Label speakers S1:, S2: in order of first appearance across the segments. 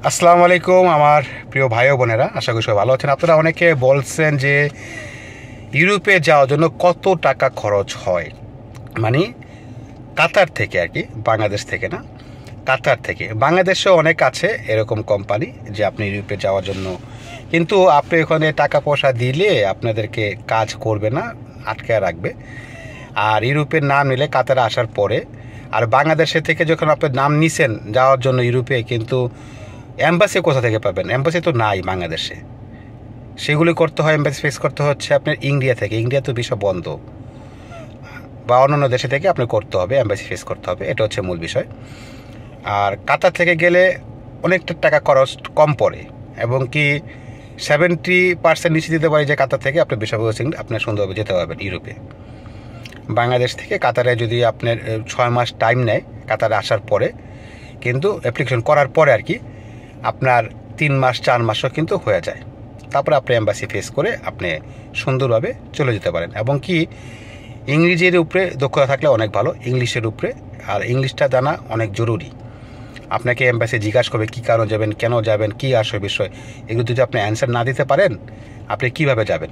S1: আসসালামু আলাইকুম আমার প্রিয় ভাই ও বোনেরা, আশা করি সবাই ভালো আছেন। আপনারা অনেকে বলছেন যে ইউরোপে যাওয়ার জন্য কত টাকা খরচ হয়, মানে কাতার থেকে আর কি, বাংলাদেশ থেকে না, কাতার থেকে। বাংলাদেশেও অনেক আছে এরকম কোম্পানি যে আপনি ইউরোপে যাওয়ার জন্য, কিন্তু আপনি ওখানে টাকা পয়সা দিলে আপনাদেরকে কাজ করবে না, আটকে রাখবে। আর ইউরোপের নাম নিলে কাতারে আসার পরে, আর বাংলাদেশে থেকে যখন আপনি নাম নিছেন যাওয়ার জন্য ইউরোপে, কিন্তু অ্যাম্বাসি কোথা থেকে পাবেন? অ্যাম্বাসি তো নাই বাংলাদেশে, সেগুলি করতে হয়, অ্যাম্বাসি ফেস করতে হচ্ছে আপনার ইন্ডিয়া থেকে। ইন্ডিয়া তো বিষয় বন্ধ, বা অন্যান্য দেশে থেকে আপনি করতে হবে, অ্যাম্বাসি ফেস করতে হবে, এটা হচ্ছে মূল বিষয়। আর কাতার থেকে গেলে অনেকটা টাকা খরচ কম পড়ে, এবং কি 70% নিশ্চিত দিতে পারি যে কাতার থেকে আপনি বিষয় আপনার সুন্দরভাবে যেতে পারবেন ইউরোপে। বাংলাদেশ থেকে কাতারে যদি আপনার 6 মাস টাইম নেয় কাতারে আসার পরে, কিন্তু অ্যাপ্লিকেশন করার পরে আর কি, আপনার 3 মাস 4 মাসও কিন্তু হয়ে যায়। তারপরে আপনি অ্যাম্বাসি ফেস করে আপনি সুন্দরভাবে চলে যেতে পারেন। এবং কি ইংরেজির উপরে দক্ষতা থাকলে অনেক ভালো, ইংলিশের উপরে। আর ইংলিশটা জানা অনেক জরুরি। আপনাকে অ্যাম্বাসি জিজ্ঞাসা করবে কী কারণ যাবেন, কেন যাবেন, কী আসবে বিষয়, এগুলো যদি আপনি অ্যান্সার না দিতে পারেন আপনি কীভাবে যাবেন।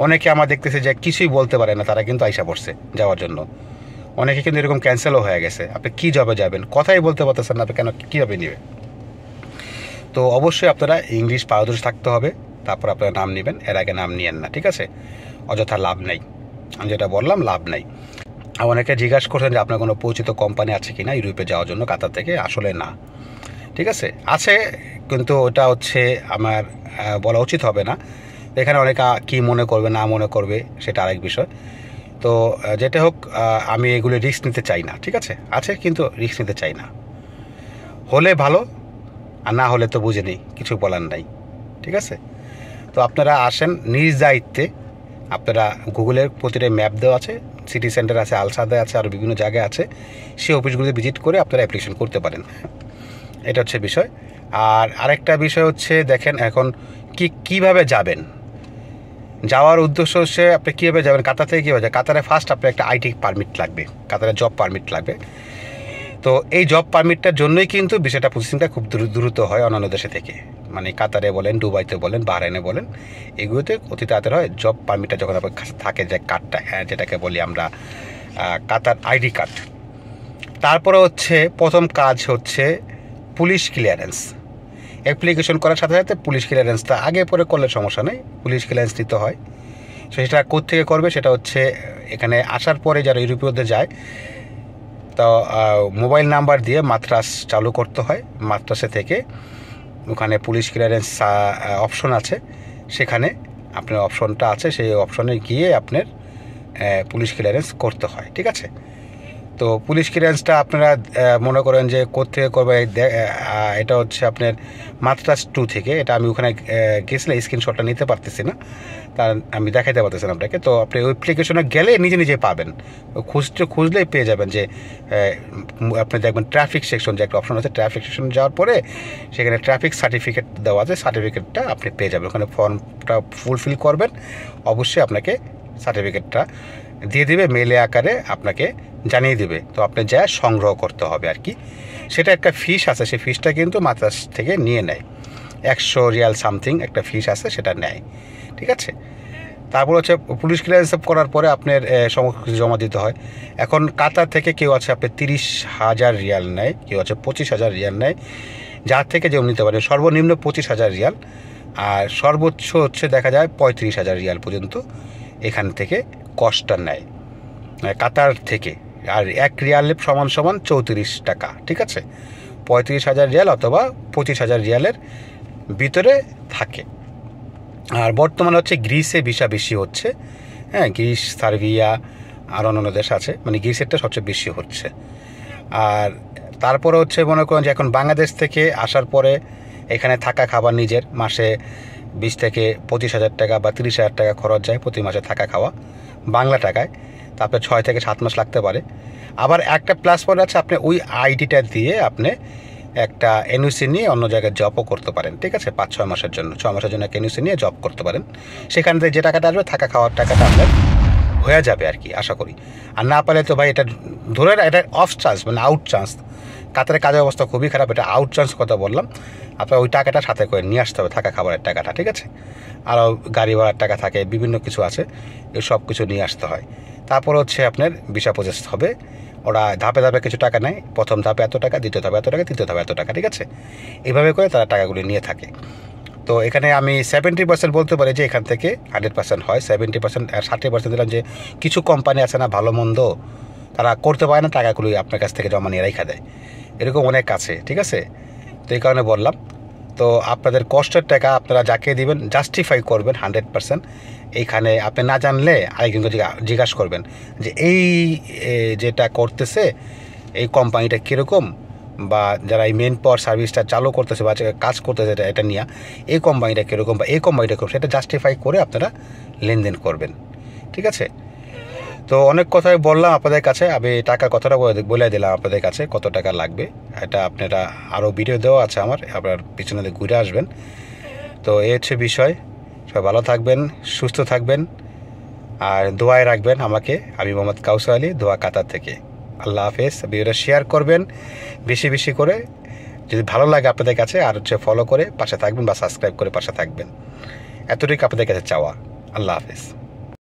S1: অনেকে আমার দেখতেছে যে কিছুই বলতে পারে না, তারা কিন্তু আইসা পড়ছে যাওয়ার জন্য। অনেকে কিন্তু এরকম ক্যান্সেলও হয়ে গেছে। আপনি কী জবে যাবেন, কথাই বলতে পারতেছেন না, আপনি কেন কীভাবে নেবে? তো অবশ্যই আপনারা ইংলিশ পারদর্শী থাকতে হবে, তারপর আপনারা নাম নেবেন। এর আগে নাম নিয়েন না, ঠিক আছে? অযথা লাভ নেই, আমি যেটা বললাম লাভ নেই। আর অনেকে জিজ্ঞাসা করছেন যে আপনার কোনো পরিচিত কোম্পানি আছে কি না ইউরোপে যাওয়ার জন্য কাতার থেকে। আসলে না, ঠিক আছে, আছে, কিন্তু ওটা হচ্ছে আমার বলা উচিত হবে না। এখানে অনেকে কী মনে করবে না মনে করবে সেটা আরেক বিষয়। তো যেটা হোক, আমি এগুলো রিস্ক নিতে চাই না, ঠিক আছে? আছে কিন্তু রিস্ক নিতে চাই না। হলে ভালো, আর না হলে তো বুঝে নেই, কিছু বলার নাই, ঠিক আছে? তো আপনারা আসেন নিজ দায়িত্বে। আপনারা গুগলের প্রতিটা ম্যাপ দেওয়া আছে, সিটি সেন্টার আছে, আলসাদে আছে, আরও বিভিন্ন জায়গায় আছে, সেই অফিসগুলোতে ভিজিট করে আপনারা অ্যাপ্লিকেশন করতে পারেন। এটা হচ্ছে বিষয়। আর আরেকটা বিষয় হচ্ছে, দেখেন এখন কীভাবে যাবেন, যাওয়ার উদ্দেশ্য হচ্ছে আপনি কীভাবে যাবেন, কাতার থেকে কীভাবে যাবেন। কাতারে ফার্স্ট আপনার একটা আইটি পারমিট লাগবে, কাতারে জব পারমিট লাগবে। তো এই জব পারমিটটার জন্যই কিন্তু বিষয়টা প্রসেসিংটা খুব দ্রুত হয় অন্যান্য দেশে থেকে, মানে কাতারে বলেন, দুবাইতে বলেন, বাহরাইনে বলেন, এগুলোতে অতি তাড়াতাড়ি হয়। জব পারমিটটা যখন আপনার কাছে থাকে, যে কার্ডটা, যেটাকে বলি আমরা কাতার আইডি কার্ড। তারপরে হচ্ছে প্রথম কাজ হচ্ছে পুলিশ ক্লিয়ারেন্স। অ্যাপ্লিকেশন করার সাথে সাথে পুলিশ ক্লিয়ারেন্সটা আগে পরে করলে সমস্যা নেই, পুলিশ ক্লিয়ারেন্স নিতে হয়। সেটা কোত্থেকে করবে, সেটা হচ্ছে এখানে আসার পরে যারা ইউরোপীয়তে যায়, তো মোবাইল নাম্বার দিয়ে মাত্রাস চালু করতে হয়। মাত্রাসে থেকে ওখানে পুলিশ ক্লিয়ারেন্স অপশন আছে, সেখানে আপনার অপশনটা আছে, সেই অপশনে গিয়ে আপনার পুলিশ ক্লিয়ারেন্স করতে হয়, ঠিক আছে? তো পুলিশ ক্লিয়ারেন্সটা আপনারা মনে করেন যে কোত্থেকে করবে, এটা হচ্ছে আপনার মাত্রাস 2 থেকে। এটা আমি ওখানে গেছিলে স্ক্রিনশটটা নিতে পারতেছি না, তার আমি দেখাইতে পারতেছি না আপনাকে। তো আপনি ওই অ্যাপ্লিকেশনে গেলে নিজে নিজে পাবেন, খুঁজলেই পেয়ে যাবেন। যে আপনি দেখবেন ট্রাফিক সেকশন যে একটা অপশন আছে, ট্রাফিক সেকশন যাওয়ার পরে সেখানে ট্রাফিক সার্টিফিকেট দেওয়া আছে, সার্টিফিকেটটা আপনি পেয়ে যাবেন। ওখানে ফর্মটা ফুলফিল করবেন, অবশ্যই আপনাকে সার্টিফিকেটটা দিয়ে দিবে, মেলে আকারে আপনাকে জানিয়ে দেবে। তো আপনি যা সংগ্রহ করতে হবে আর কি। সেটা একটা ফিস আছে, সেই ফিসটা কিন্তু মাত্রাস থেকে নিয়ে নেয়, 100 রিয়াল সামথিং একটা ফিস আছে, সেটা নেয়, ঠিক আছে? তারপর হচ্ছে পুলিশ ক্লিয়ারেন্স করার পরে আপনার সমস্ত কিছু জমা দিতে হয়। এখন কাতার থেকে কেউ আছে আপনার 30,000 রিয়াল নেয়, কেউ আছে 25,000 রিয়াল নেয়, যার থেকে যেমন নিতে পারে। সর্বনিম্ন 25,000 রিয়াল, আর সর্বোচ্চ হচ্ছে দেখা যায় 35,000 রিয়াল পর্যন্ত এখান থেকে কস্টটা নেয় কাতার থেকে। আর 1 রিয়াল সমান 34 টাকা, ঠিক আছে? 35,000 রিয়াল অথবা 25,000 রিয়ালের ভিতরে থাকে। আর বর্তমানে হচ্ছে গ্রিসে ভিসা বেশি হচ্ছে, হ্যাঁ, গ্রিস, সার্বিয়া আর অন্যান্য দেশ আছে, মানে গ্রিসেরটা সবচেয়ে বেশি হচ্ছে। আর তারপরে হচ্ছে মনে করেন যে এখন বাংলাদেশ থেকে আসার পরে এখানে থাকা খাবার নিজের, মাসে 20 থেকে 25,000 টাকা বা 30,000 টাকা খরচ যায় প্রতি মাসে থাকা খাওয়া বাংলা টাকায়। তারপরে 6 থেকে 7 মাস লাগতে পারে। আবার একটা প্লাস পয়েন্ট আছে, আপনি ওই আইডিটা দিয়ে আপনি একটা এনওসি নিয়ে অন্য জায়গায় জবও করতে পারেন, ঠিক আছে? 5-6 মাসের জন্য, 6 মাসের জন্য একটা এনওসি নিয়ে জব করতে পারেন। সেখান থেকে যে টাকাটা আসবে, থাকা খাওয়ার টাকাটা আপনার হয়ে যাবে আর কি, আশা করি। আর না পারলে তো ভাই এটা ধরে, এটা অফ চান্স, মানে আউট চান্স, কাতারের কাজের অবস্থা খুবই খারাপ, এটা আউট চান্স কথা বললাম। আপনার ওই টাকাটা সাথে করে নিয়ে আসতে হবে, থাকা খাবারের টাকাটা, ঠিক আছে? আরও গাড়ি ভাড়ার টাকা থাকে, বিভিন্ন কিছু আছে, এই সব কিছু নিয়ে আসতে হয়। তারপর হচ্ছে আপনার ভিসা প্রসেস হবে, ওরা ধাপে ধাপে কিছু টাকা নেয়, প্রথম ধাপে এত টাকা, দ্বিতীয় ধাপে এত টাকা, তৃতীয় ধাপে এত টাকা, ঠিক আছে? এইভাবে করে তারা টাকাগুলি নিয়ে থাকে। তো এখানে আমি 70% বলতে পারি যে এখান থেকে 100% হয়। 70% আর 60% দিলাম যে কিছু কোম্পানি আছে না ভালো মন্দ, তারা করতে পারে না, টাকাগুলি আপনার কাছ থেকে জমা নিয়ে রেখে দেয়, এরকম অনেক আছে, ঠিক আছে? তো এই কারণে বললাম। তো আপনাদের কষ্টের টাকা আপনারা যাকে দিবেন জাস্টিফাই করবেন 100%। এইখানে আপনি না জানলে আরেকজনকে জিজ্ঞাসা করবেন যে এই যেটা করতেছে এই কোম্পানিটা কীরকম, বা যারা এই মেন পাওয়ার সার্ভিসটা চালু করতেছে বা কাজ করতেছে এটা নিয়ে, এই কোম্পানিটা কীরকম বা এই কোম্পানিটা কীরকম, সেটা জাস্টিফাই করে আপনারা লেনদেন করবেন, ঠিক আছে? তো অনেক কথাই বললাম আপনাদের কাছে, আমি টাকার কথাটা বলে দিলাম আপনাদের কাছে কত টাকা লাগবে। এটা আপনারা আরও ভিডিও দেওয়া আছে আমার, আপনার পিছনে ঘুরে আসবেন। তো এই হচ্ছে বিষয়। সবাই ভালো থাকবেন, সুস্থ থাকবেন, আর দোয়ায় রাখবেন আমাকে। আমি মোহাম্মদ কাউসার আলী, দোয়া কাতার থেকে। আল্লাহ হাফেজ। ভিডিওটা শেয়ার করবেন বেশি বেশি করে, যদি ভালো লাগে আপনাদের কাছে, আর হচ্ছে ফলো করে পাশে থাকবেন বা সাবস্ক্রাইব করে পাশে থাকবেন। এতটুকু আপনাদের কাছে চাওয়া। আল্লাহ হাফেজ।